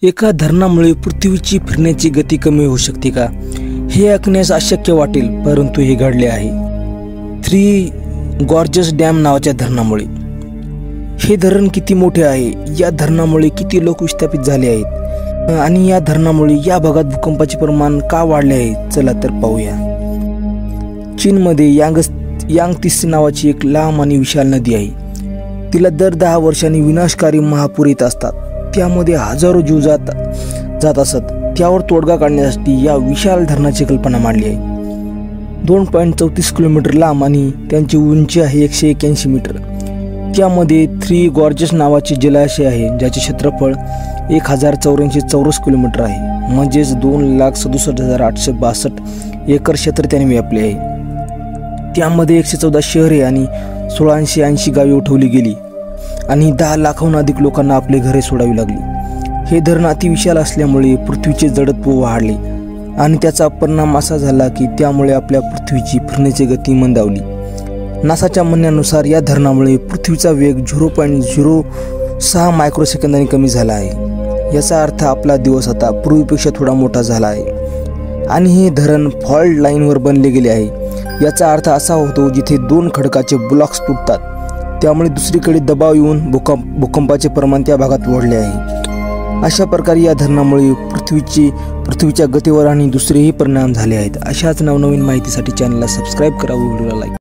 एका धरणामुळे पृथ्वीची फिरण्याची गती कमी होऊ शकते का? हे ऐकण्यास अशक्य वाटेल, परंतु हे घडले आहे. थ्री गॉर्जस डॅम नावाच्या धरणामुळे. हे धरण किती मोठे आहे, या धरणामुळे किती लोक विस्थापित झाले आहेत आणि या धरणामुळे या भागात भूकंपाचे प्रमाण का वाढले आहे, चला तर पाहूया. चीनमध्ये यांगत्से नावाची एक लांब आणि विशाल नदी आहे. तिला दर 10 वर्षांनी विनाशकारी महापूर येत असतात. त्यामध्ये हजारो जीव जात असत. त्यावर तोडगा काढण्यासाठी या विशाल धरणाची कल्पना मांडली आहे. 2.34 किलोमीटर लांब आणि त्यांची उंची आहे 181 मीटर. त्यामध्ये थ्री गॉर्जस नावाचे जलाशय आहे, ज्याचे क्षेत्रफळ 1084 चौरस किलोमीटर आहे, म्हणजेच 2,67,862 एकर क्षेत्र त्याने व्यापले आहे. त्यामध्ये 114 शहरे आणि 1680 गावे उठवली गेली आणि 10 लाखाहून अधिक लोकांना आपले घरे सोडावी लागली. हे धरण अतिविशाल असल्यामुळे पृथ्वीचे जडत्व वाढले आणि त्याचा परिणाम असा झाला की त्यामुळे आपल्या पृथ्वीची फिरण्याची गती मंदावली. नासाच्या म्हणण्यानुसार या धरणामुळे पृथ्वीचा वेग 0.06 मायक्रोसेकंदांनी कमी झाला आहे. याचा अर्थ आपला दिवस आता पूर्वीपेक्षा थोडा मोठा झाला आहे आणि हे धरण फॉल्ट लाईनवर बनले गेले आहे. याचा अर्थ असा होतो जिथे 2 खडकाचे ब्लॉक्स तुटतात, त्यामुळे दुसरीकडे दबाव येऊन भूकंपाचे प्रमाण त्या भागात वाढले आहे. अशा प्रकारे या धरणामुळे पृथ्वीच्या गतीवर आणि दुसरेही परिणाम झाले आहेत. अशाच नवनवीन माहितीसाठी चॅनलला सबस्क्राईब करा व व्हिडिओला लाईक